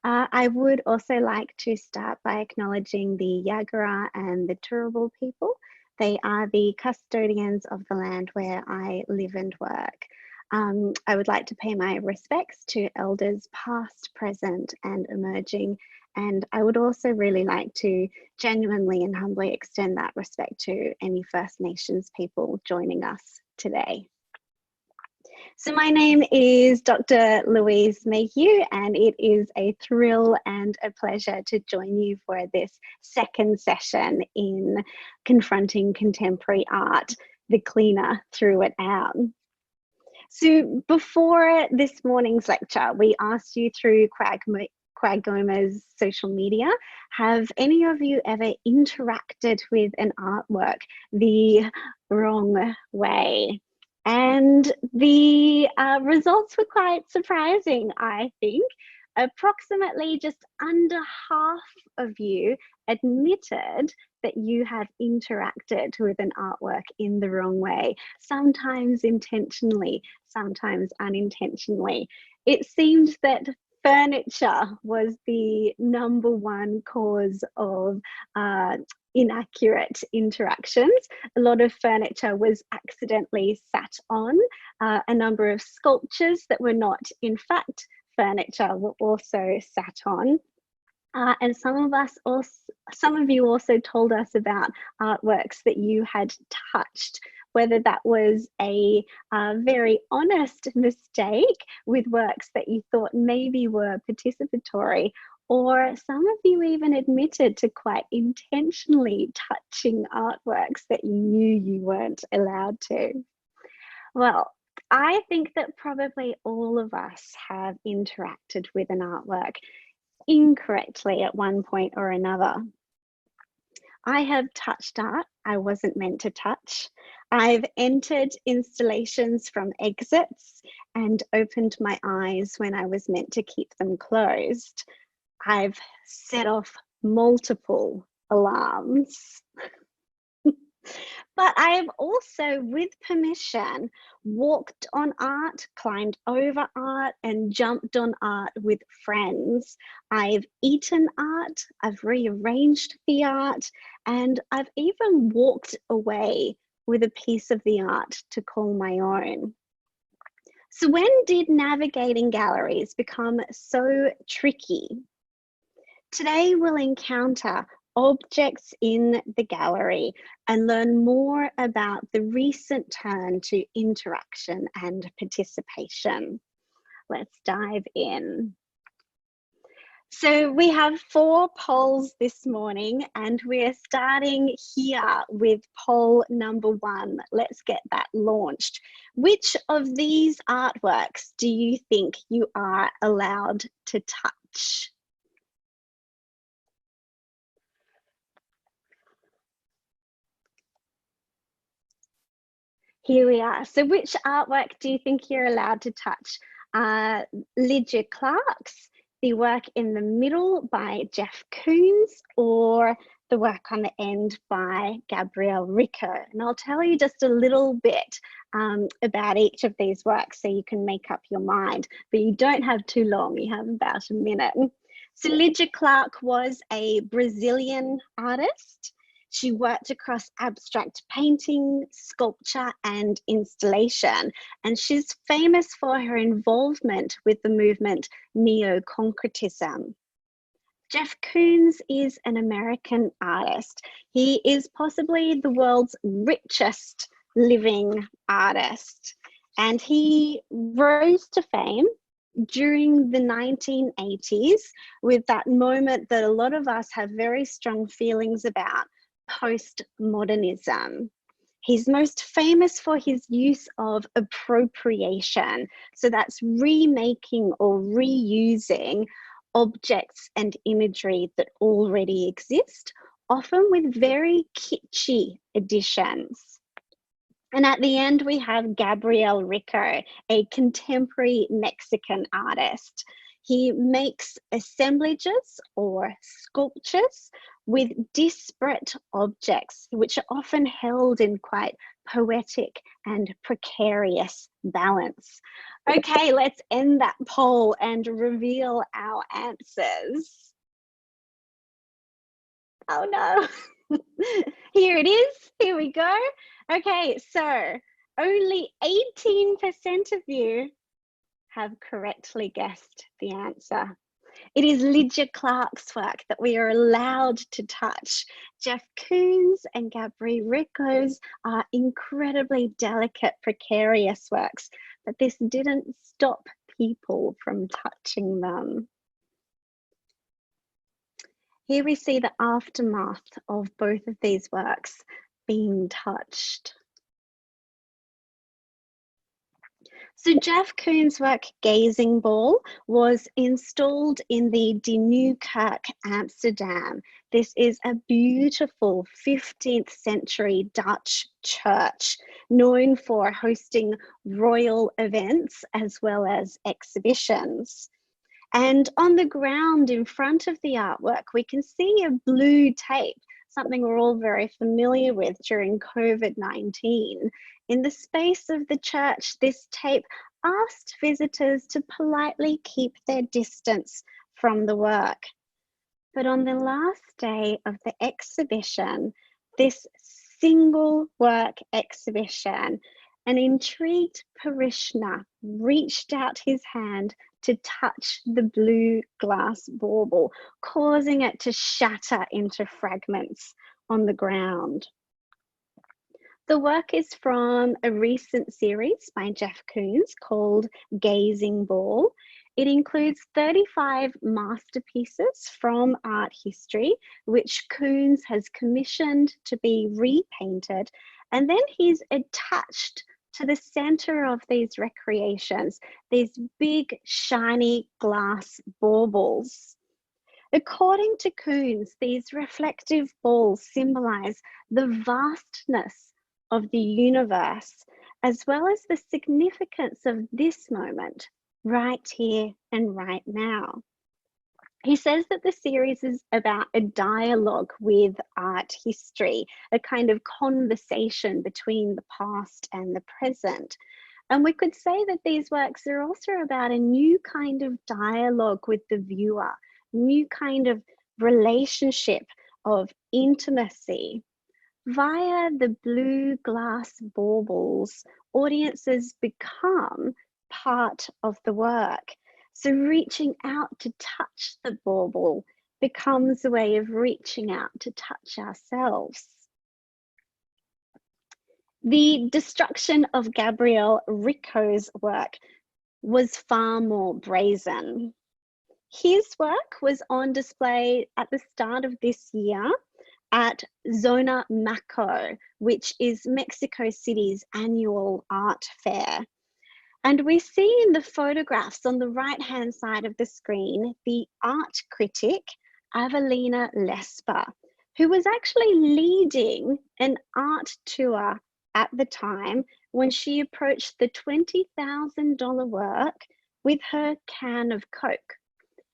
I would also like to start by acknowledging the Yagara and the Turrbal people. They are the custodians of the land where I live and work. I would like to pay my respects to elders past, present and emerging. And I would also really like to genuinely and humbly extend that respect to any First Nations people joining us today. So my name is Dr. Louise Mayhew, and it is a thrill and a pleasure to join you for this second session in Confronting Contemporary Art, the cleaner threw it out. So before this morning's lecture, we asked you through QAGOMA's social media, have any of you ever interacted with an artwork the wrong way? And the results were quite surprising, I think. Approximately just under half of you admitted that you have interacted with an artwork in the wrong way, sometimes intentionally, sometimes unintentionally. It seemed that furniture was the #1 cause of inaccurate interactions. A lot of furniture was accidentally sat on. A number of sculptures that were not, in fact, furniture were also sat on. And some of you also told us about artworks that you had touched, whether that was a very honest mistake with works that you thought maybe were participatory, or some of you even admitted to quite intentionally touching artworks that you knew you weren't allowed to. Well, I think that probably all of us have interacted with an artwork incorrectly at one point or another. I have touched art I wasn't meant to touch. I've entered installations from exits and opened my eyes when I was meant to keep them closed. I've set off multiple alarms. But I've also, with permission, walked on art, climbed over art, and jumped on art with friends. I've eaten art, I've rearranged the art, and I've even walked away with a piece of the art to call my own. So when did navigating galleries become so tricky? Today we'll encounter objects in the gallery and learn more about the recent turn to interaction and participation. Let's dive in. So we have 4 polls this morning, and we're starting here with poll #1. Let's get that launched. Which of these artworks do you think you are allowed to touch? Here we are. So which artwork do you think you're allowed to touch? Lydia Clark's, the work in the middle by Jeff Koons, or the work on the end by Gabriel Richter? And I'll tell you just a little bit about each of these works so you can make up your mind, but you don't have too long, you have about a minute. So Lydia Clark was a Brazilian artist. She worked across abstract painting, sculpture, and installation, and she's famous for her involvement with the movement neo-concretism. Jeff Koons is an American artist. He is possibly the world's richest living artist, and he rose to fame during the 1980s with that moment that a lot of us have very strong feelings about, postmodernism. He's most famous for his use of appropriation. So that's remaking or reusing objects and imagery that already exist, often with very kitschy additions. And at the end, we have Gabriel Richter, a contemporary Mexican artist. He makes assemblages or sculptures with disparate objects, which are often held in quite poetic and precarious balance. Okay, let's end that poll and reveal our answers. Oh no, here it is, here we go. Okay, so only 18% of you have correctly guessed the answer. It is Lydia Clark's work that we are allowed to touch. Jeff Koons and Gabri Rico's are incredibly delicate, precarious works, but this didn't stop people from touching them. Here we see the aftermath of both of these works being touched. So Jeff Koons' work Gazing Ball was installed in the De Nieuwkerk, Amsterdam. This is a beautiful 15th century Dutch church known for hosting royal events as well as exhibitions. And on the ground in front of the artwork, we can see a blue tape, something we're all very familiar with during COVID-19. In the space of the church, this tape asked visitors to politely keep their distance from the work. But on the last day of the exhibition, this single work exhibition, an intrigued parishioner reached out his hand to touch the blue glass bauble, causing it to shatter into fragments on the ground. The work is from a recent series by Jeff Koons called Gazing Ball. It includes 35 masterpieces from art history, which Koons has commissioned to be repainted, and then he's attached to the center of these recreations, these big shiny glass baubles. According to Koons, these reflective balls symbolize the vastness of the universe, as well as the significance of this moment, right here and right now. He says that the series is about a dialogue with art history, a kind of conversation between the past and the present. And we could say that these works are also about a new kind of dialogue with the viewer, new kind of relationship of intimacy. Via the blue glass baubles, audiences become part of the work. So reaching out to touch the bauble becomes a way of reaching out to touch ourselves. The destruction of Gabriel Rico's work was far more brazen. His work was on display at the start of this year at Zona Maco, which is Mexico City's annual art fair. And we see in the photographs on the right-hand side of the screen, the art critic, Avelina Lesper, who was actually leading an art tour at the time when she approached the $20,000 work with her can of Coke.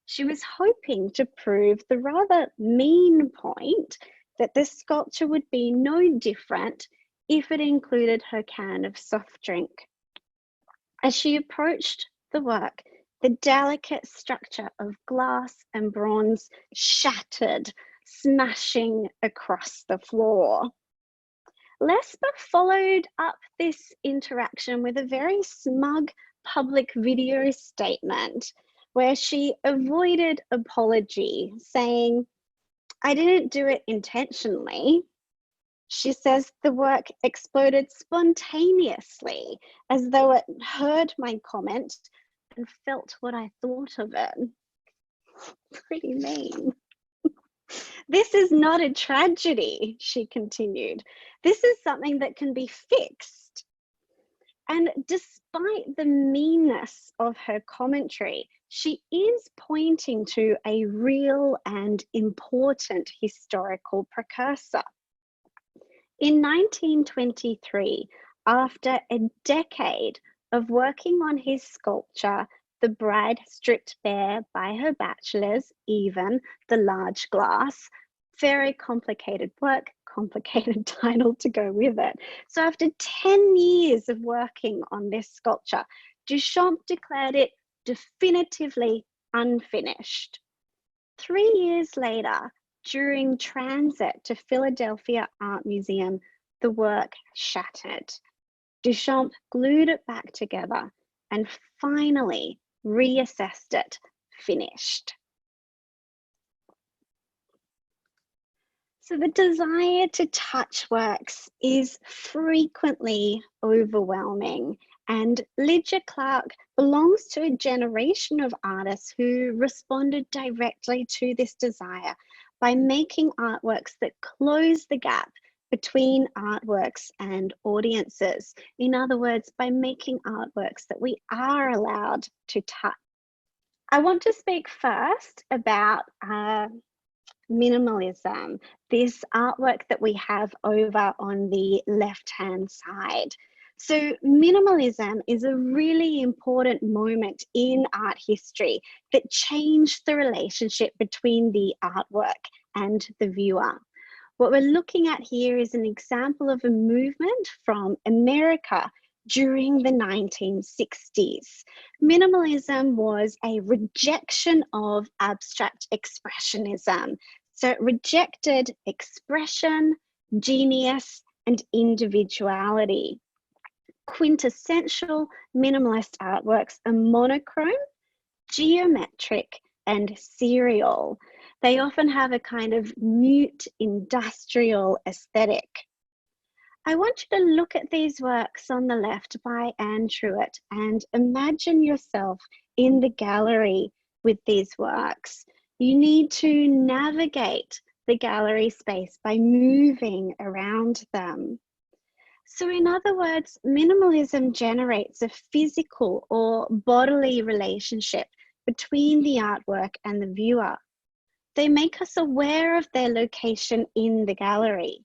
She was hoping to prove the rather mean point that the sculpture would be no different if it included her can of soft drink. As she approached the work, the delicate structure of glass and bronze shattered, smashing across the floor. Lesper followed up this interaction with a very smug public video statement where she avoided apology, saying, "I didn't do it intentionally." She says the work exploded spontaneously, as though it heard my comment and felt what I thought of it. Pretty mean. "This is not a tragedy," she continued. "This is something that can be fixed." And despite the meanness of her commentary, she is pointing to a real and important historical precursor. In 1923, after a decade of working on his sculpture, The Bride Stripped Bare by Her Bachelors, Even, the Large Glass, Very complicated work, complicated title to go with it. So after 10 years of working on this sculpture, Duchamp declared it definitively unfinished. 3 years later, during transit to Philadelphia Art Museum, the work shattered. Duchamp glued it back together and finally reassessed it finished. So the desire to touch works is frequently overwhelming, and Lydia Clark belongs to a generation of artists who responded directly to this desire by making artworks that close the gap between artworks and audiences. In other words, by making artworks that we are allowed to touch. I want to speak first about minimalism, this artwork that we have over on the left-hand side. So minimalism is a really important moment in art history that changed the relationship between the artwork and the viewer. What we're looking at here is an example of a movement from America during the 1960s. Minimalism was a rejection of abstract expressionism. So it rejected expression, genius, and individuality. Quintessential minimalist artworks are monochrome, geometric, and serial. They often have a kind of mute industrial aesthetic. I want you to look at these works on the left by Anne Truitt and imagine yourself in the gallery with these works. You need to navigate the gallery space by moving around them. So in other words, minimalism generates a physical or bodily relationship between the artwork and the viewer. They make us aware of their location in the gallery.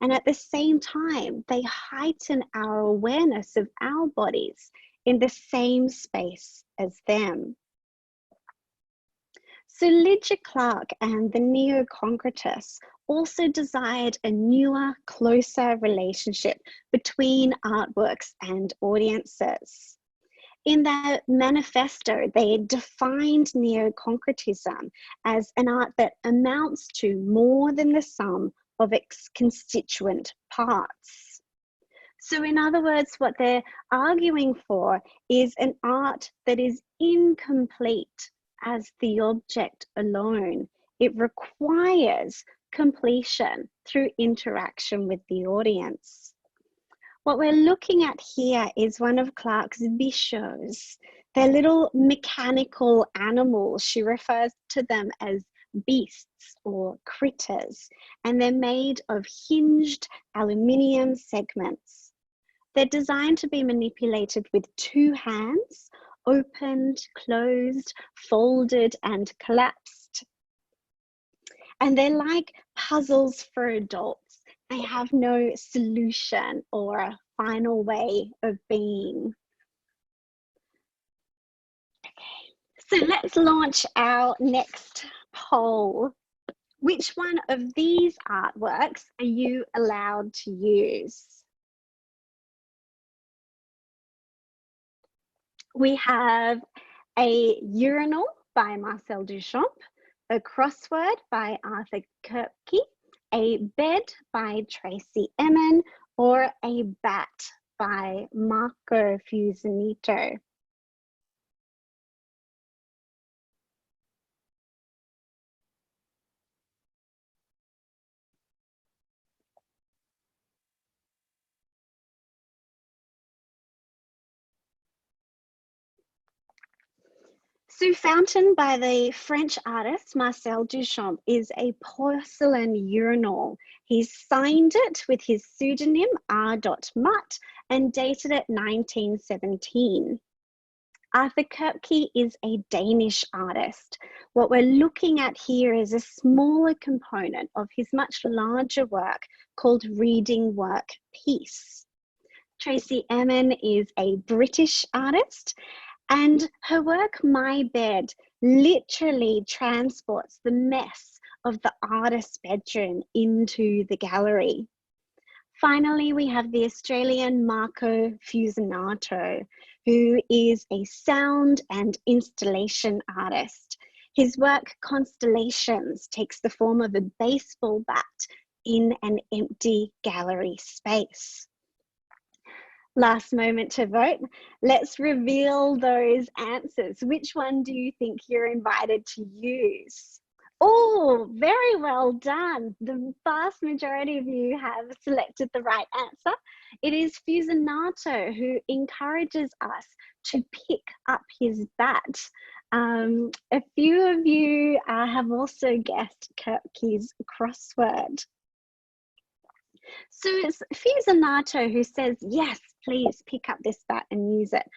And at the same time, they heighten our awareness of our bodies in the same space as them. So Lydia Clark and the neo-concretists also desired a newer, closer relationship between artworks and audiences. In their manifesto, they defined neo-concretism as an art that amounts to more than the sum of its constituent parts. So in other words, what they're arguing for is an art that is incomplete as the object alone. It requires completion through interaction with the audience. What we're looking at here is one of Clark's bichots. They're little mechanical animals. She refers to them as beasts or critters, and they're made of hinged aluminium segments. They're designed to be manipulated with 2 hands, opened, closed, folded, and collapsed. And they're like puzzles for adults. They have no solution or a final way of being. Okay, so let's launch our next poll. Which one of these artworks are you allowed to use? We have a urinal by Marcel Duchamp, a crossword by Arthur Koepke, a bed by Tracey Emin, or a bat by Marco Fusanito. So Fountain by the French artist Marcel Duchamp is a porcelain urinal. He signed it with his pseudonym R. Mutt and dated it 1917. Arthur Koepke is a Danish artist. What we're looking at here is a smaller component of his much larger work called Reading Work Piece. Tracey Emin is a British artist, and her work, My Bed, literally transports the mess of the artist's bedroom into the gallery. Finally, we have the Australian Marco Fusinato, who is a sound and installation artist. His work, Constellations, takes the form of a baseball bat in an empty gallery space. Last moment to vote. Let's reveal those answers. Which one do you think you're invited to use? Oh, very well done. The vast majority of you have selected the right answer. It is Fusinato who encourages us to pick up his bat. A few of you have also guessed Kirky's crossword. So it's Fusinato who says, yes, please pick up this bat and use it.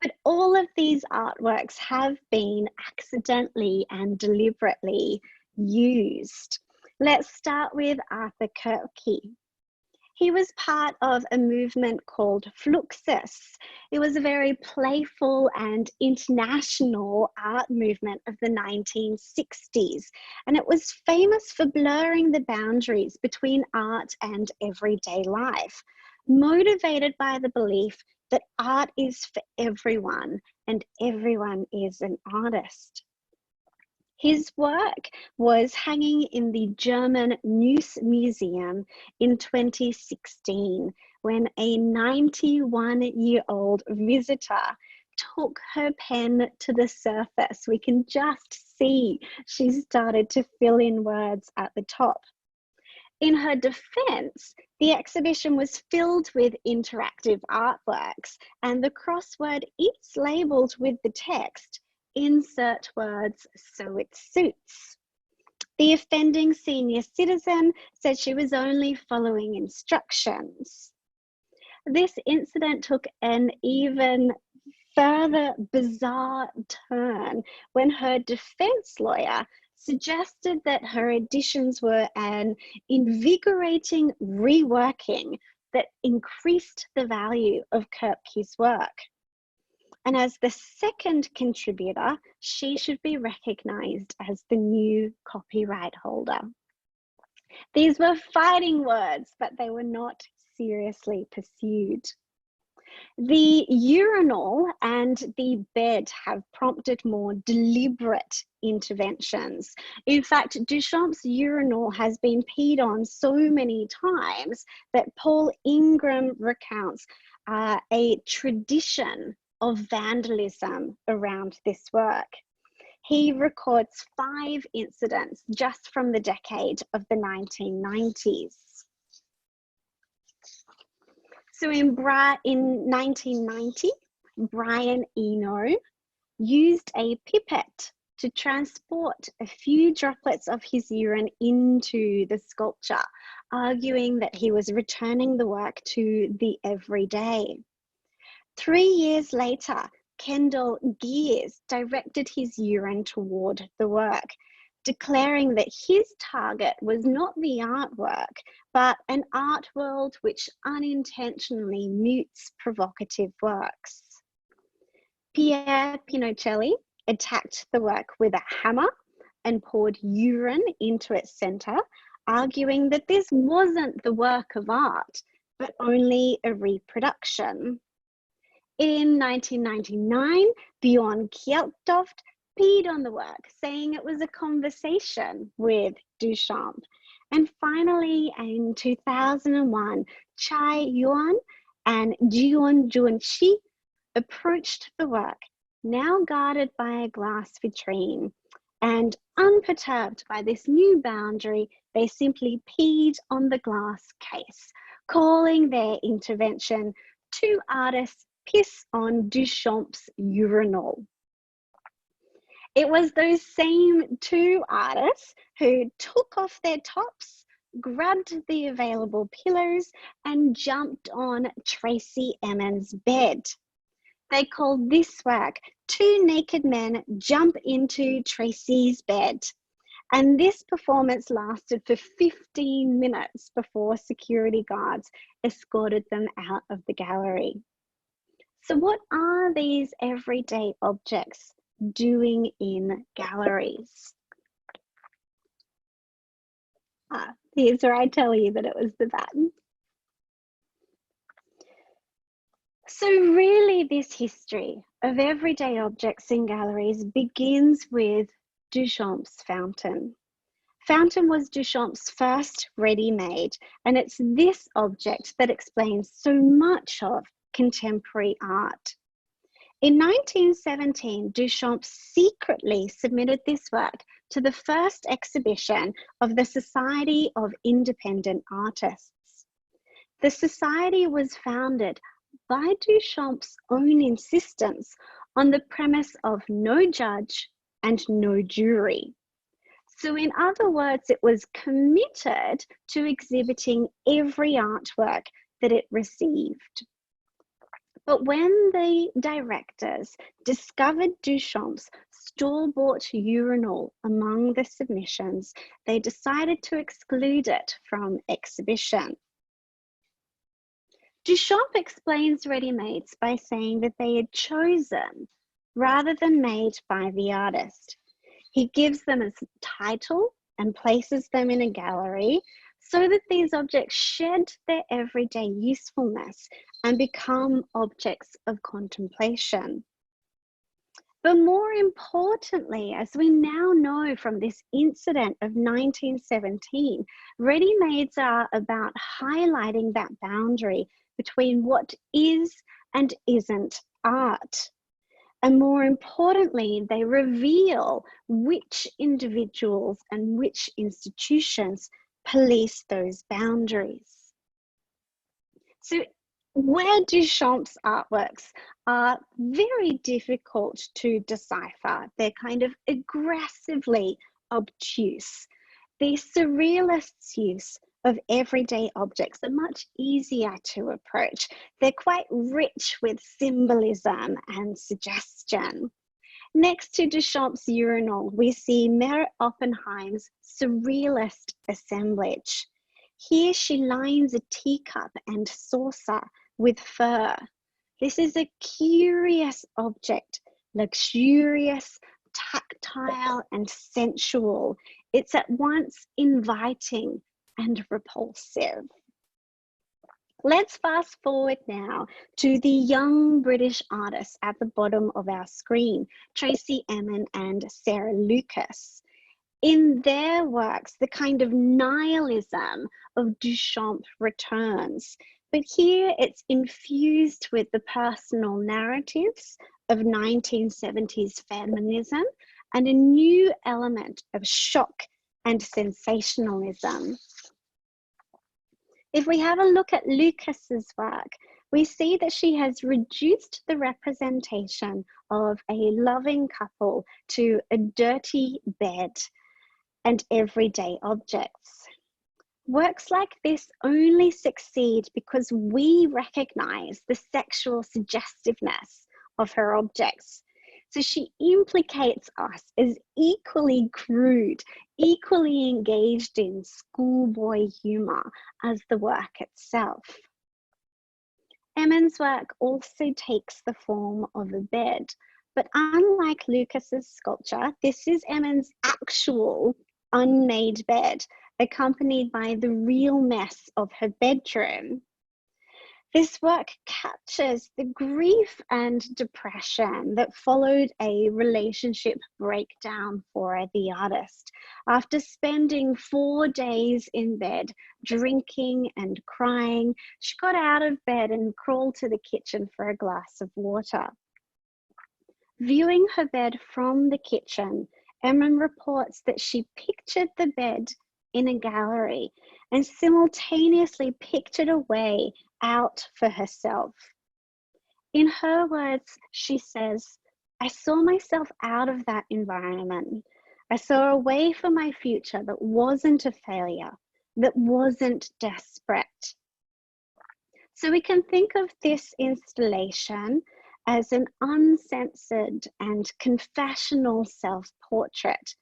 But all of these artworks have been accidentally and deliberately used. Let's start with Arthur Kirky. He was part of a movement called Fluxus. It was a very playful and international art movement of the 1960s, and it was famous for blurring the boundaries between art and everyday life, motivated by the belief that art is for everyone and everyone is an artist. His work was hanging in the German Neuss Museum in 2016 when a 91-year-old visitor took her pen to the surface. We can just see she started to fill in words at the top. In her defense, the exhibition was filled with interactive artworks, and the crossword is labeled with the text, "Insert words so it suits." The offending senior citizen said she was only following instructions. This incident took an even further bizarre turn when her defense lawyer suggested that her additions were an invigorating reworking that increased the value of Kirky's work. And as the second contributor, she should be recognised as the new copyright holder. These were fighting words, but they were not seriously pursued. The urinal and the bed have prompted more deliberate interventions. In fact, Duchamp's urinal has been peed on so many times that Paul Ingram recounts a tradition of vandalism around this work. He records 5 incidents just from the decade of the 1990s. So in 1990, Brian Eno used a pipette to transport a few droplets of his urine into the sculpture, arguing that he was returning the work to the everyday. 3 years later, Kendall Gears directed his urine toward the work, declaring that his target was not the artwork, but an art world which unintentionally mutes provocative works. Pierre Pinocelli attacked the work with a hammer and poured urine into its center, arguing that this wasn't the work of art, but only a reproduction. In 1999, Bjorn Kjeltoft peed on the work, saying it was a conversation with Duchamp. And finally, in 2001, Chai Yuan and Jion Junshi approached the work, now guarded by a glass vitrine. And unperturbed by this new boundary, they simply peed on the glass case, calling their intervention "Two artists piss on Duchamp's urinal." It was those same 2 artists who took off their tops, grabbed the available pillows, and jumped on Tracey Emin's bed. They called this work "Two Naked Men Jump into Tracey's Bed." And this performance lasted for 15 minutes before security guards escorted them out of the gallery. So what are these everyday objects doing in galleries? Here's where I tell you that it was the bat. So really this history of everyday objects in galleries begins with Duchamp's fountain. Fountain was Duchamp's first ready-made, and it's this object that explains so much of contemporary art. In 1917, Duchamp secretly submitted this work to the first exhibition of the Society of Independent Artists. The society was founded by Duchamp's own insistence on the premise of no judge and no jury. So in other words, it was committed to exhibiting every artwork that it received. But when the directors discovered Duchamp's store-bought urinal among the submissions, they decided to exclude it from exhibition. Duchamp explains ready-mades by saying that they had chosen rather than made by the artist. He gives them a title and places them in a gallery so that these objects shed their everyday usefulness and become objects of contemplation. But more importantly, as we now know from this incident of 1917, ready-mades are about highlighting that boundary between what is and isn't art. And more importantly, they reveal which individuals and which institutions police those boundaries. So where Duchamp's artworks are very difficult to decipher, they're kind of aggressively obtuse. The surrealists' use of everyday objects are much easier to approach. They're quite rich with symbolism and suggestion. Next to Duchamp's urinal, we see Merritt Oppenheim's surrealist assemblage. Here she lines a teacup and saucer with fur. This is a curious object, luxurious, tactile, and sensual. It's at once inviting and repulsive. Let's fast forward now to the young British artists at the bottom of our screen, Tracey Emin and Sarah Lucas. In their works, the kind of nihilism of Duchamp returns, but here it's infused with the personal narratives of 1970s feminism and a new element of shock and sensationalism. If we have a look at Lucas's work, we see that she has reduced the representation of a loving couple to a dirty bed and everyday objects. Works like this only succeed because we recognize the sexual suggestiveness of her objects. So she implicates us as equally crude, equally engaged in schoolboy humor as the work itself. Emin's work also takes the form of a bed, but unlike Lucas's sculpture, this is Emin's actual unmade bed, accompanied by the real mess of her bedroom. This work captures the grief and depression that followed a relationship breakdown for the artist. After spending 4 days in bed, drinking and crying, she got out of bed and crawled to the kitchen for a glass of water. Viewing her bed from the kitchen, Emin reports that she pictured the bed in a gallery and simultaneously pictured a way out for herself. In her words, she says, "I saw myself out of that environment. I saw a way for my future that wasn't a failure, that wasn't desperate." So we can think of this installation as an uncensored and confessional self-portrait.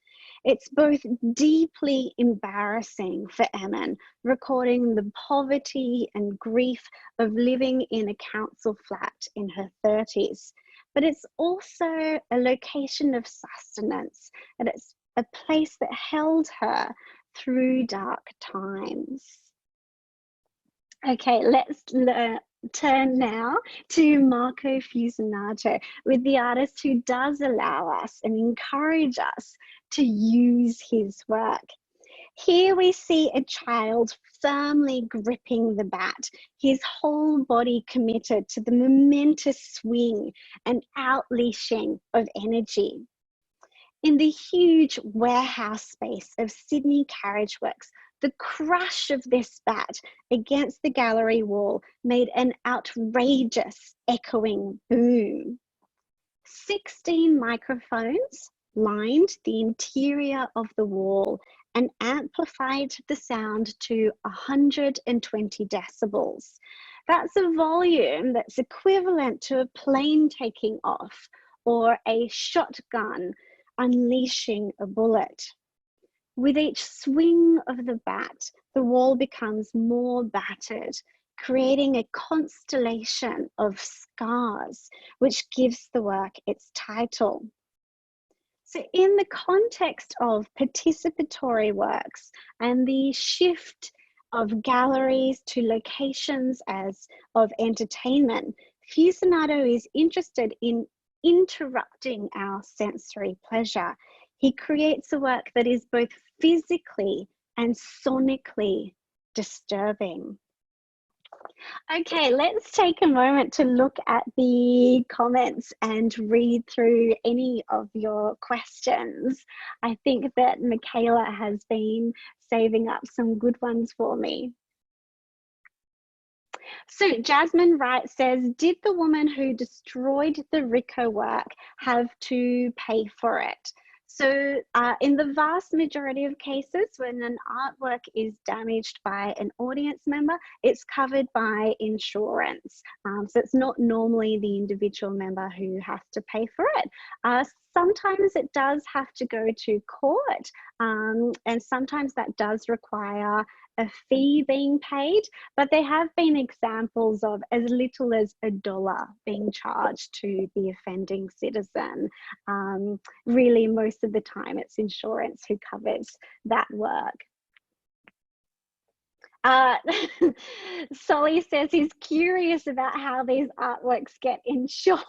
It's both deeply embarrassing for Emin, recording the poverty and grief of living in a council flat in her 30s, but it's also a location of sustenance, and it's a place that held her through dark times. Okay, let's turn now to Marco Fusionato, with the artist who does allow us and encourage us to use his work. Here we see a child firmly gripping the bat, his whole body committed to the momentous swing and outleashing of energy. In the huge warehouse space of Sydney Carriageworks, the crash of this bat against the gallery wall made an outrageous echoing boom. 16 microphones lined the interior of the wall and amplified the sound to 120 decibels. That's a volume that's equivalent to a plane taking off or a shotgun unleashing a bullet. With each swing of the bat, the wall becomes more battered, creating a constellation of scars, which gives the work its title. So in the context of participatory works and the shift of galleries to locations as of entertainment, Fusionato is interested in interrupting our sensory pleasure. He creates a work that is both physically and sonically disturbing. Okay, let's take a moment to look at the comments and read through any of your questions. I think that Michaela has been saving up some good ones for me. So Jasmine Wright says, did the woman who destroyed the Rico work have to pay for it? So in the vast majority of cases, when an artwork is damaged by an audience member, it's covered by insurance. So it's not normally the individual member who has to pay for it. Sometimes it does have to go to court, and sometimes that does require a fee being paid, but there have been examples of as little as $1 being charged to the offending citizen. Really, most of the time it's insurance who covers that work. Solly says he's curious about how these artworks get insured.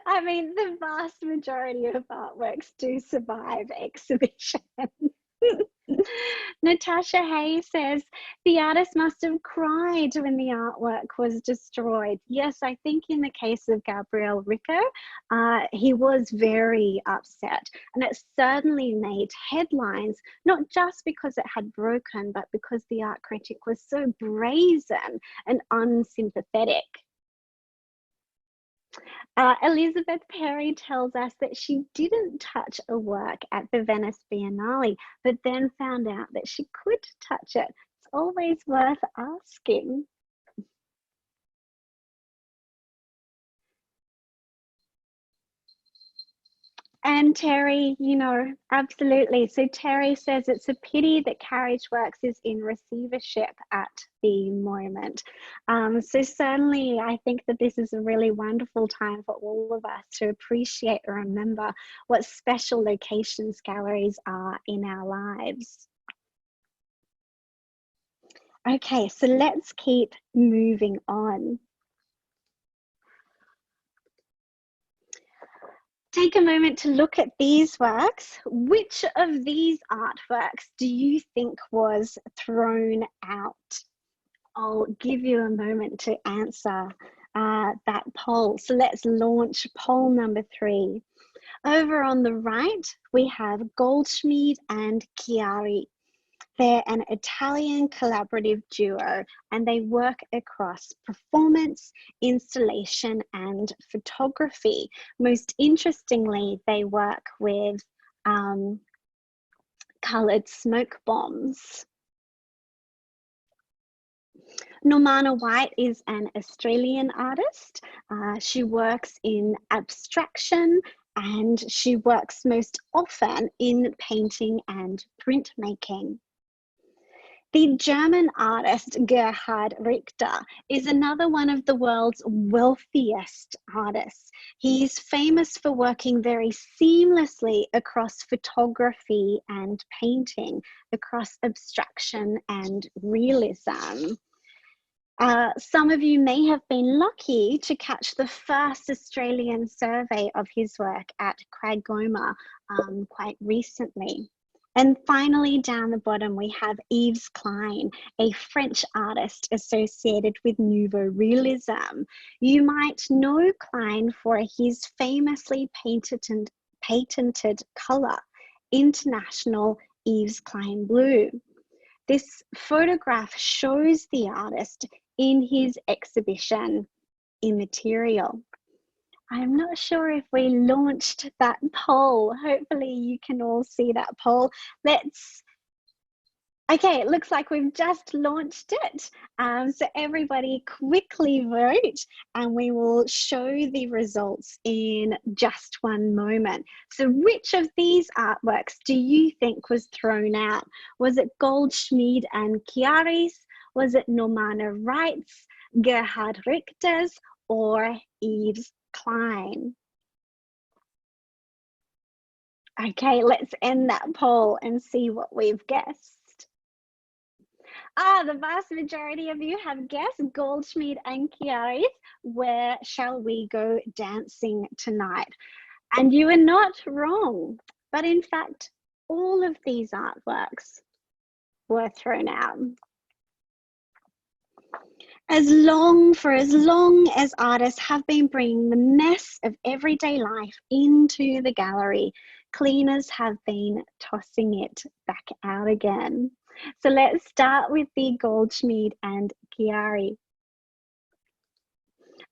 I mean, the vast majority of artworks do survive exhibition. Natasha Hay says, the artist must have cried when the artwork was destroyed. Yes, I think in the case of Gabriel Rico, he was very upset, and it certainly made headlines, not just because it had broken, but because the art critic was so brazen and unsympathetic. Elizabeth Perry tells us that she didn't touch a work at the Venice Biennale, but then found out that she could touch it. It's always worth asking. And Terry, you know, absolutely. So Terry says it's a pity that Carriageworks is in receivership at the moment. So certainly I think that this is a really wonderful time for all of us to appreciate and remember what special locations galleries are in our lives. Okay, so let's keep moving on. Take a moment to look at these works. Which of these artworks do you think was thrown out? I'll give you a moment to answer that poll. So let's launch poll number 3. Over on the right, we have Goldschmied and Chiari. They're an Italian collaborative duo, and they work across performance, installation, and photography. Most interestingly, they work with coloured smoke bombs. Normana White is an Australian artist. She works in abstraction, and she works most often in painting and printmaking. The German artist Gerhard Richter is another one of the world's wealthiest artists. He's famous for working very seamlessly across photography and painting, across abstraction and realism. Some of you may have been lucky to catch the first Australian survey of his work at QAGOMA quite recently. And finally, down the bottom, we have Yves Klein, a French artist associated with Nouveau Realism. You might know Klein for his famously patented colour, International Yves Klein Blue. This photograph shows the artist in his exhibition, Immaterial. I'm not sure if we launched that poll. Hopefully you can all see that poll. Okay, it looks like we've just launched it. So everybody quickly vote and we will show the results in just one moment. So which of these artworks do you think was thrown out? Was it Goldschmied and Chiari's? Was it Normanna Wright's, Gerhard Richter's, or Yves Klein? Okay, let's end that poll and see what we've guessed. The vast majority of you have guessed Goldschmied and Chiari's Where Shall We Go Dancing Tonight? And you are not wrong, but in fact, all of these artworks were thrown out. For as long as artists have been bringing the mess of everyday life into the gallery, cleaners have been tossing it back out again. So let's start with the Goldschmied and Chiari.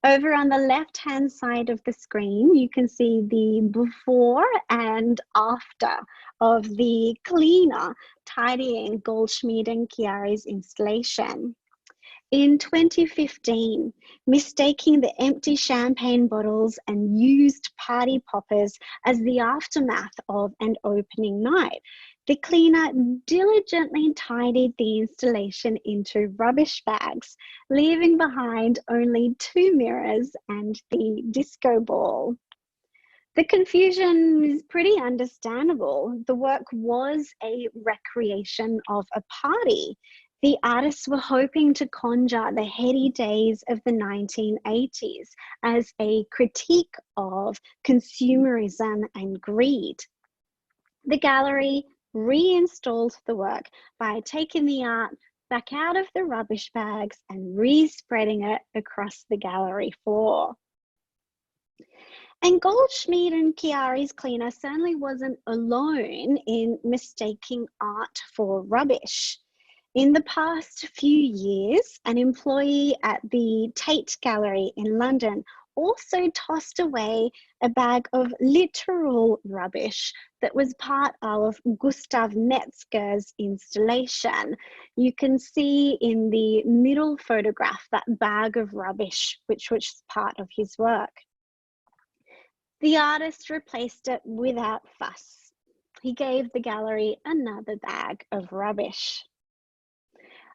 Over on the left-hand side of the screen, you can see the before and after of the cleaner tidying Goldschmied and Chiari's installation. In 2015, mistaking the empty champagne bottles and used party poppers as the aftermath of an opening night, the cleaner diligently tidied the installation into rubbish bags, leaving behind only 2 mirrors and the disco ball. The confusion is pretty understandable. The work was a recreation of a party. The artists were hoping to conjure the heady days of the 1980s as a critique of consumerism and greed. The gallery reinstalled the work by taking the art back out of the rubbish bags and re-spreading it across the gallery floor. And Goldschmied and Chiari's cleaner certainly wasn't alone in mistaking art for rubbish. In the past few years, an employee at the Tate Gallery in London also tossed away a bag of literal rubbish that was part of Gustav Metzger's installation. You can see in the middle photograph that bag of rubbish, which was part of his work. The artist replaced it without fuss. He gave the gallery another bag of rubbish.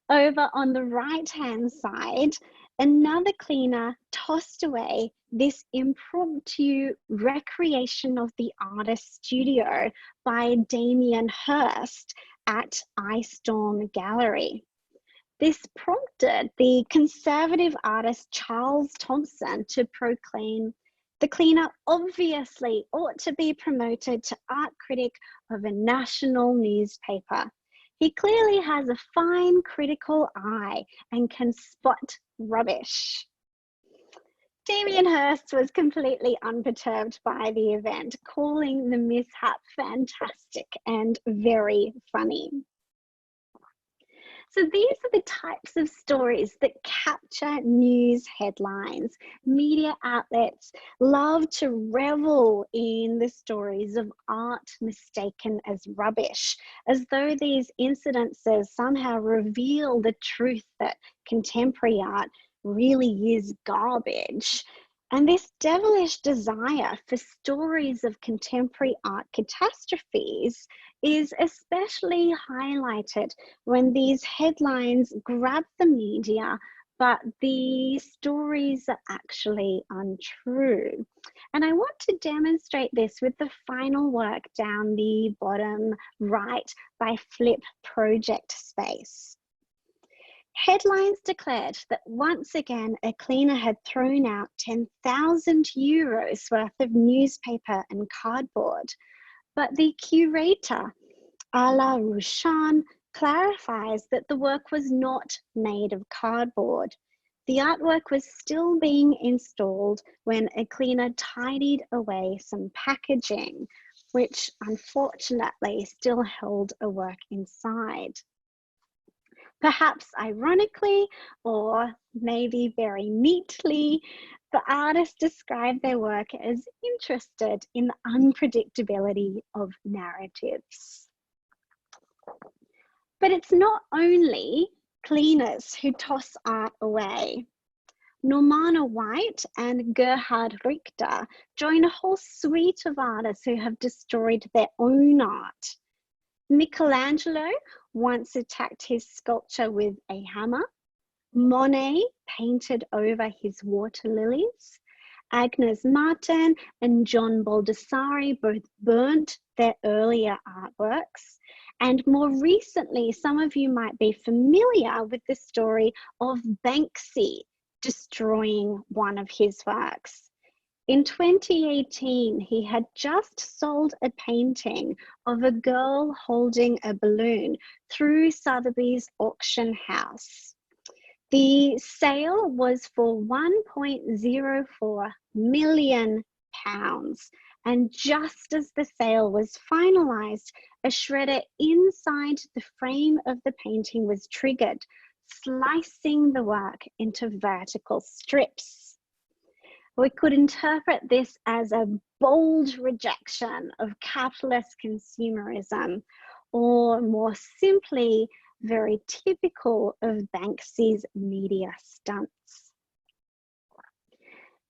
Over on the right-hand side, another cleaner tossed away this impromptu recreation of the artist's studio by Damien Hirst at Ice Storm Gallery. This prompted the conservative artist Charles Thompson to proclaim, "The cleaner obviously ought to be promoted to art critic of a national newspaper. He clearly has a fine critical eye and can spot rubbish." Damien Hirst was completely unperturbed by the event, calling the mishap fantastic and very funny. So these are the types of stories that capture news headlines. Media outlets love to revel in the stories of art mistaken as rubbish, as though these incidences somehow reveal the truth that contemporary art really is garbage. And this devilish desire for stories of contemporary art catastrophes is especially highlighted when these headlines grab the media, but the stories are actually untrue. And I want to demonstrate this with the final work down the bottom right by Flip Project Space. Headlines declared that once again a cleaner had thrown out 10,000 euros worth of newspaper and cardboard, but the curator, Ala Rushan, clarifies that the work was not made of cardboard. The artwork was still being installed when a cleaner tidied away some packaging, which unfortunately still held a work inside. Perhaps ironically, or maybe very neatly, the artists describe their work as interested in the unpredictability of narratives. But it's not only cleaners who toss art away. Normana White and Gerhard Richter join a whole suite of artists who have destroyed their own art. Michelangelo once attacked his sculpture with a hammer. Monet painted over his water lilies. Agnes Martin and John Baldessari both burnt their earlier artworks. And more recently, some of you might be familiar with the story of Banksy destroying one of his works. In 2018, he had just sold a painting of a girl holding a balloon through Sotheby's auction house. The sale was for £1.04 million. And just as the sale was finalised, a shredder inside the frame of the painting was triggered, slicing the work into vertical strips. We could interpret this as a bold rejection of capitalist consumerism, or more simply, very typical of Banksy's media stunts.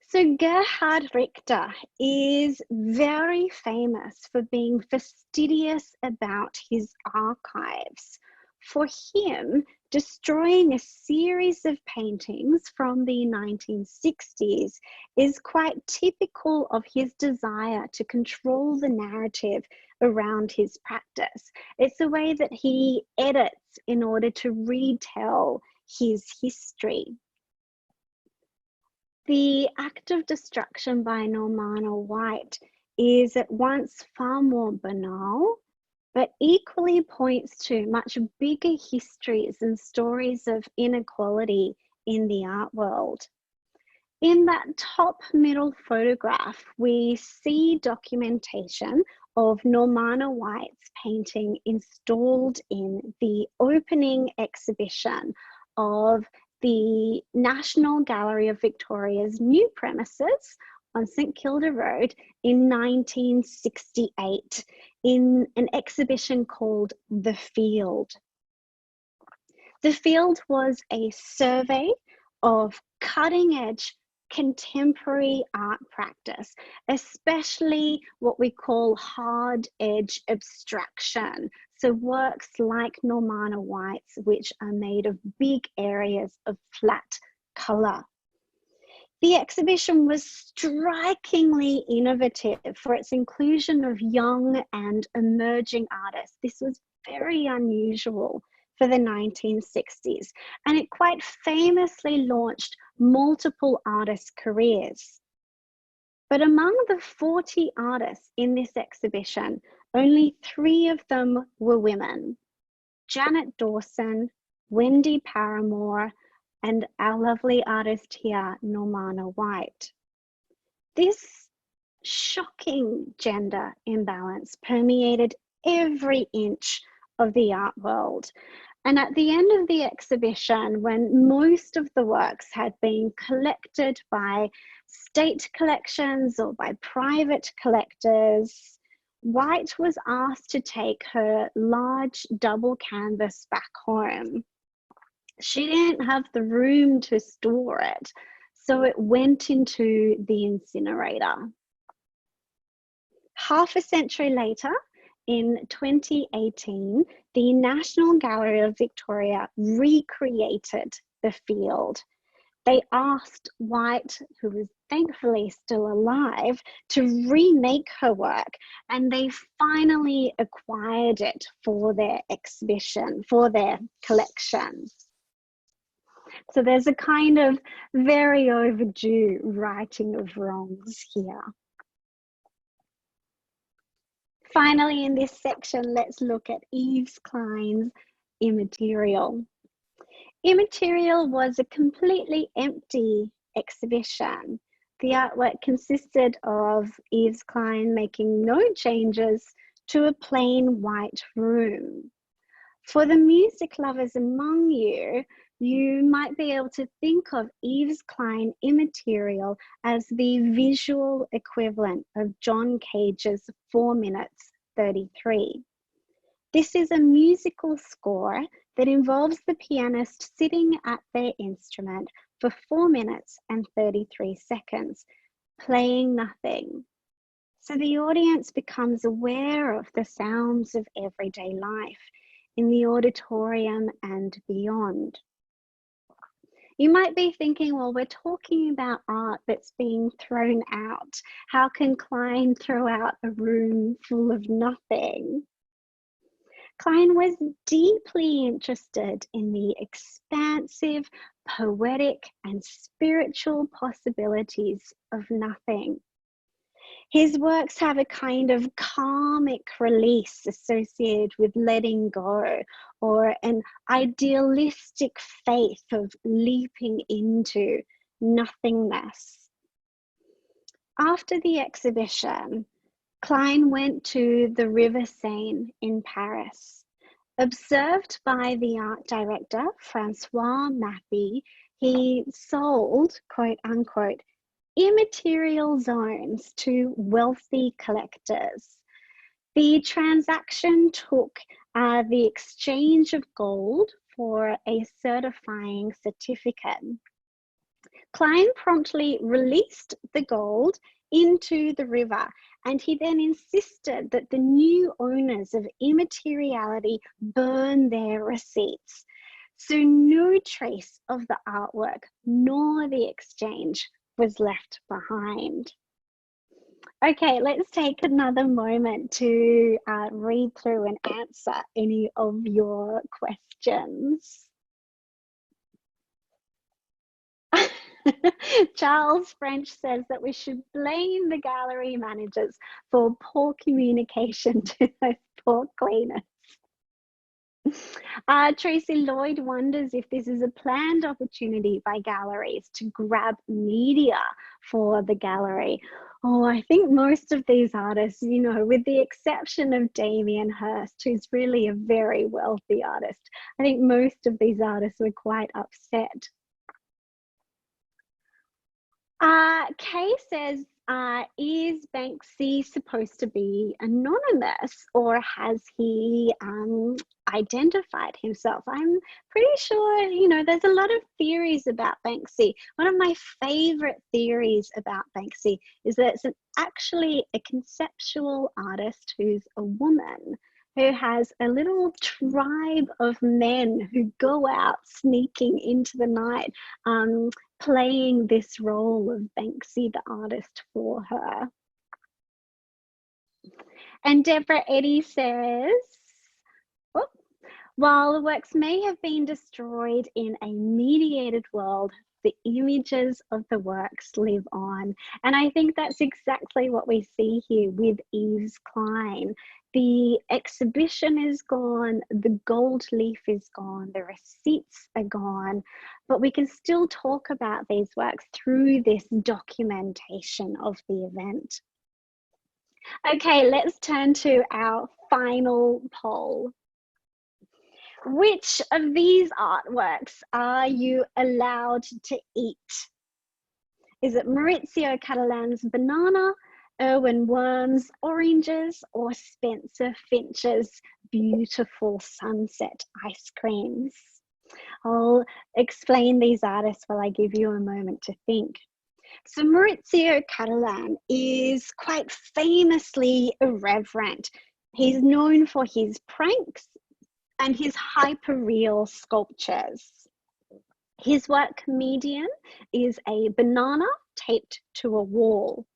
So Gerhard Richter is very famous for being fastidious about his archives. For him, destroying a series of paintings from the 1960s is quite typical of his desire to control the narrative around his practice. It's a way that he edits in order to retell his history. The act of destruction by Normana White is at once far more banal, but equally points to much bigger histories and stories of inequality in the art world. In that top middle photograph, we see documentation of Normana White's painting installed in the opening exhibition of the National Gallery of Victoria's new premises on St Kilda Road in 1968 in an exhibition called The Field. The Field was a survey of cutting-edge contemporary art practice, especially what we call hard-edge abstraction. So works like Normana White's, which are made of big areas of flat colour. The exhibition was strikingly innovative for its inclusion of young and emerging artists. This was very unusual for the 1960s, and it quite famously launched multiple artists' careers. But among the 40 artists in this exhibition, only 3 of them were women: Janet Dawson, Wendy Paramore, and our lovely artist here, Normana White. This shocking gender imbalance permeated every inch of the art world. And at the end of the exhibition, when most of the works had been collected by state collections or by private collectors, White was asked to take her large double canvas back home. She didn't have the room to store it, so it went into the incinerator. Half a century later, in 2018, the National Gallery of Victoria recreated the field. They asked White, who was thankfully still alive, to remake her work, and they finally acquired it for their exhibition, for their collection. So there's a kind of very overdue righting of wrongs here. Finally, in this section, let's look at Yves Klein's Immaterial. Immaterial was a completely empty exhibition. The artwork consisted of Yves Klein making no changes to a plain white room. For the music lovers among you, you might be able to think of Yves Klein Immaterial as the visual equivalent of John Cage's 4 minutes 33. This is a musical score that involves the pianist sitting at their instrument for 4 minutes and 33 seconds, playing nothing. So the audience becomes aware of the sounds of everyday life in the auditorium and beyond. You might be thinking, well, we're talking about art that's being thrown out. How can Klein throw out a room full of nothing? Klein was deeply interested in the expansive, poetic, and spiritual possibilities of nothing. His works have a kind of karmic release associated with letting go, or an idealistic faith of leaping into nothingness. After the exhibition, Klein went to the River Seine in Paris. Observed by the art director, Francois Mappy, he sold, quote unquote, immaterial zones to wealthy collectors. The transaction took the exchange of gold for a certifying certificate. Klein promptly released the gold into the river, and he then insisted that the new owners of immateriality burn their receipts. So no trace of the artwork nor the exchange was left behind. Okay, let's take another moment to read through and answer any of your questions. Charles French says that we should blame the gallery managers for poor communication to those poor cleaners. Tracy Lloyd wonders if this is a planned opportunity by galleries to grab media for the gallery. Oh, I think most of these artists, you know, with the exception of Damien Hirst, who's really a very wealthy artist, I think most of these artists were quite upset. Kay says, is Banksy supposed to be anonymous, or has he identified himself? I'm pretty sure, you know, there's a lot of theories about Banksy. One of my favorite theories about Banksy is that it's actually a conceptual artist who's a woman, who has a little tribe of men who go out sneaking into the night, playing this role of Banksy the artist for her. And Deborah Eddy says, oh, while the works may have been destroyed in a mediated world, the images of the works live on. And I think that's exactly what we see here with Yves Klein. The exhibition is gone, the gold leaf is gone, the receipts are gone, but we can still talk about these works through this documentation of the event. Okay, let's turn to our final poll. Which of these artworks are you allowed to eat? Is it Mauricio Catalan's banana, Erwin Worm's oranges, or Spencer Finch's beautiful sunset ice creams? I'll explain these artists while I give you a moment to think. So Mauricio Catalan is quite famously irreverent. He's known for his pranks and his hyper-real sculptures. His work medium is a banana taped to a wall.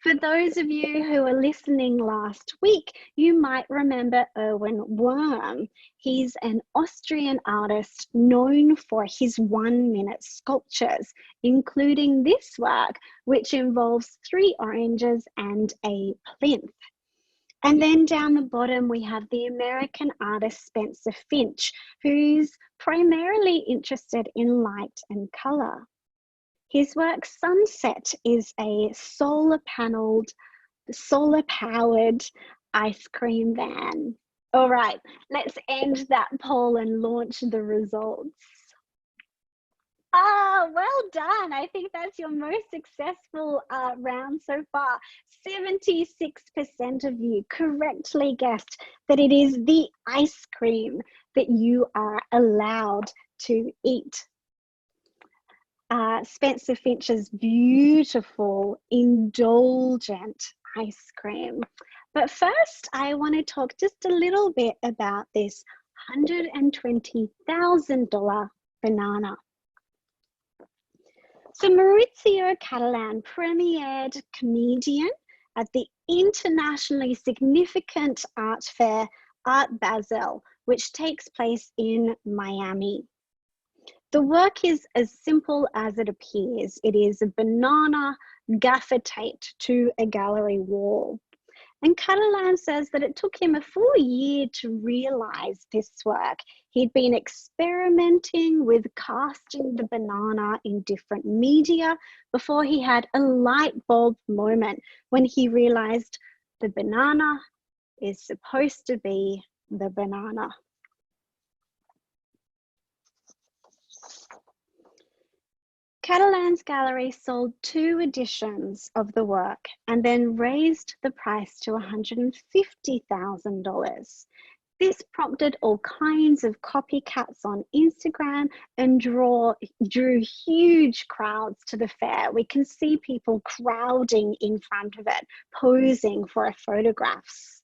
For those of you who were listening last week, you might remember Erwin Wurm. He's an Austrian artist known for his 1-minute sculptures, including this work, which involves 3 oranges and a plinth. And then down the bottom, we have the American artist Spencer Finch, who's primarily interested in light and color. His work Sunset is a solar-powered ice cream van. All right, let's end that poll and launch the results. Well done. I think that's your most successful round so far. 76% of you correctly guessed that it is the ice cream that you are allowed to eat. Spencer Finch's beautiful, indulgent ice cream. But first, I want to talk just a little bit about this $120,000 banana. So Mauricio Catalan premiered Comedian at the internationally significant art fair Art Basel, which takes place in Miami. The work is as simple as it appears. It is a banana gaffer taped to a gallery wall. And Catalan says that it took him a full year to realize this work. He'd been experimenting with casting the banana in different media before he had a light bulb moment when he realized the banana is supposed to be the banana. Catalan's gallery sold 2 editions of the work and then raised the price to $150,000. This prompted all kinds of copycats on Instagram and drew huge crowds to the fair. We can see people crowding in front of it, posing for photographs.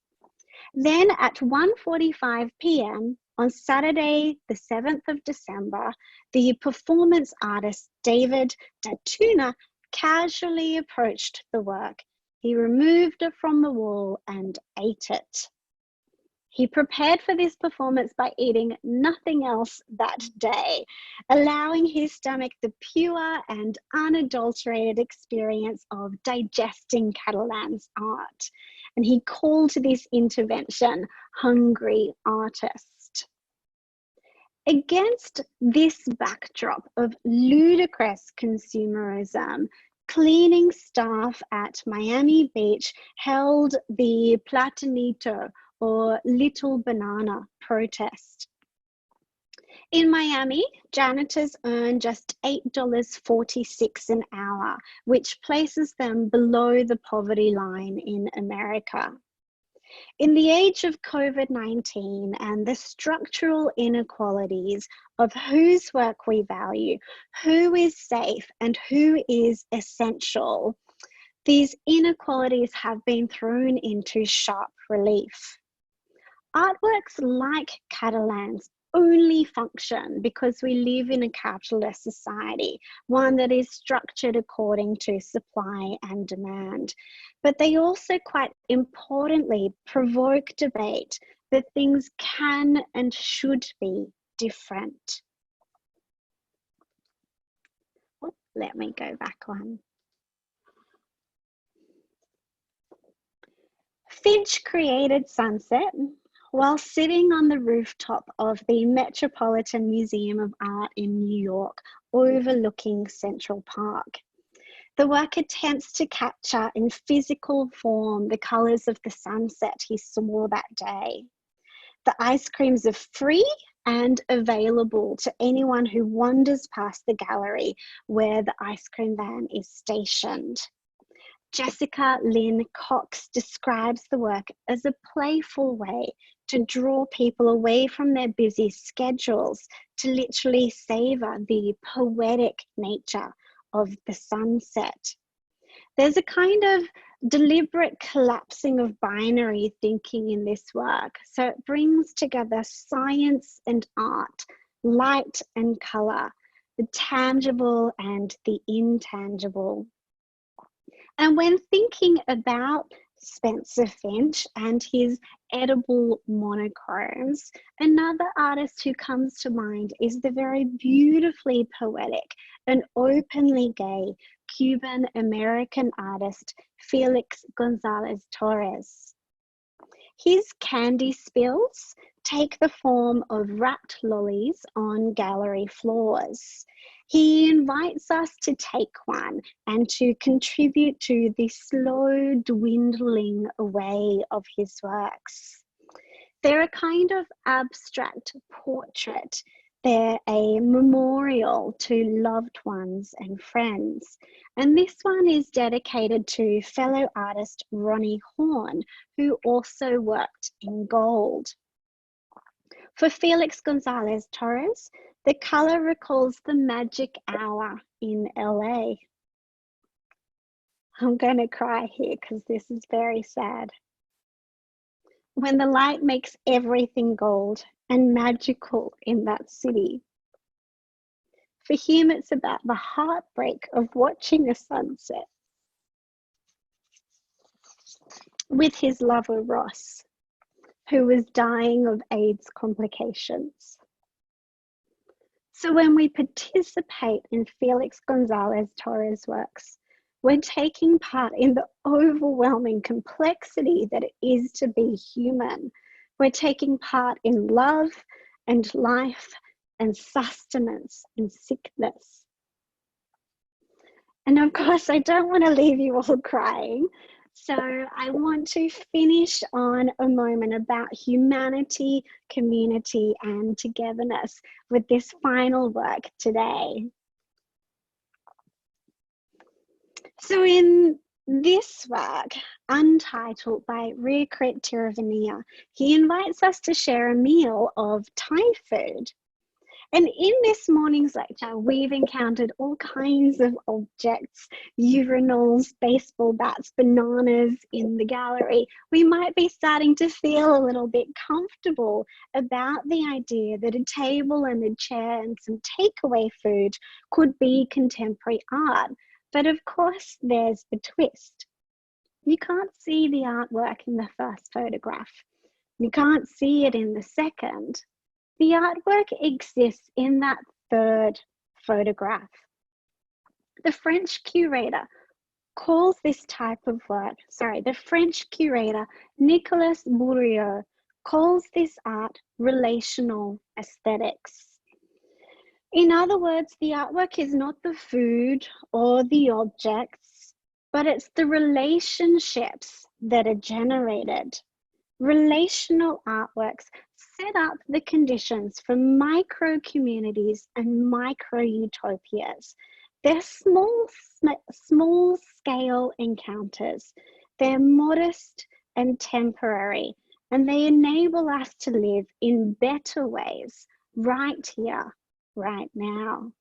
Then at 1:45 p.m. on Saturday, the 7th of December, the performance artist David Datuna casually approached the work. He removed it from the wall and ate it. He prepared for this performance by eating nothing else that day, allowing his stomach the pure and unadulterated experience of digesting Catalan's art. And he called this intervention "hungry artist." Against this backdrop of ludicrous consumerism, cleaning staff at Miami Beach held the Platanito, or Little Banana, protest. In Miami, janitors earn just $8.46 an hour, which places them below the poverty line in America. In the age of COVID-19 and the structural inequalities of whose work we value, who is safe and who is essential, these inequalities have been thrown into sharp relief. Artworks like Catalan's only function because we live in a capitalist society, one that is structured according to supply and demand. But they also, quite importantly, provoke debate that things can and should be different. Oh, let me go back one. Finch created Sunset while sitting on the rooftop of the Metropolitan Museum of Art in New York, overlooking Central Park. The work attempts to capture in physical form the colours of the sunset he saw that day. The ice creams are free and available to anyone who wanders past the gallery where the ice cream van is stationed. Jessica Lynn Cox describes the work as a playful way to draw people away from their busy schedules to literally savor the poetic nature of the sunset. There's a kind of deliberate collapsing of binary thinking in this work. So it brings together science and art, light and color, the tangible and the intangible. And when thinking about Spencer Finch and his edible monochromes, another artist who comes to mind is the very beautifully poetic and openly gay Cuban-American artist Felix Gonzalez Torres. His candy spills take the form of wrapped lollies on gallery floors. He invites us to take one and to contribute to the slow dwindling away of his works. They're a kind of abstract portrait. They're a memorial to loved ones and friends. And this one is dedicated to fellow artist Ronnie Horn, who also worked in gold. For Felix Gonzalez Torres, the color recalls the magic hour in LA. I'm going to cry here because this is very sad. When the light makes everything gold and magical in that city. For him, it's about the heartbreak of watching a sunset with his lover Ross, who was dying of AIDS complications. So when we participate in Felix Gonzalez Torres' works, we're taking part in the overwhelming complexity that it is to be human. We're taking part in love and life and sustenance and sickness. And of course, I don't want to leave you all crying. So I want to finish on a moment about humanity, community, and togetherness with this final work today. So in this work, Untitled by Rirkrit Tiravanija, he invites us to share a meal of Thai food. And in this morning's lecture, we've encountered all kinds of objects, urinals, baseball bats, bananas in the gallery. We might be starting to feel a little bit comfortable about the idea that a table and a chair and some takeaway food could be contemporary art. But of course, there's a twist. You can't see the artwork in the first photograph. You can't see it in the second. The artwork exists in that third photograph. The French curator calls this type of work, the French curator Nicolas Bourriot calls this art relational aesthetics. In other words, the artwork is not the food or the objects, but it's the relationships that are generated. Relational artworks set up the conditions for micro communities and micro utopias. They're small scale encounters. They're modest and temporary, and they enable us to live in better ways right here, right now.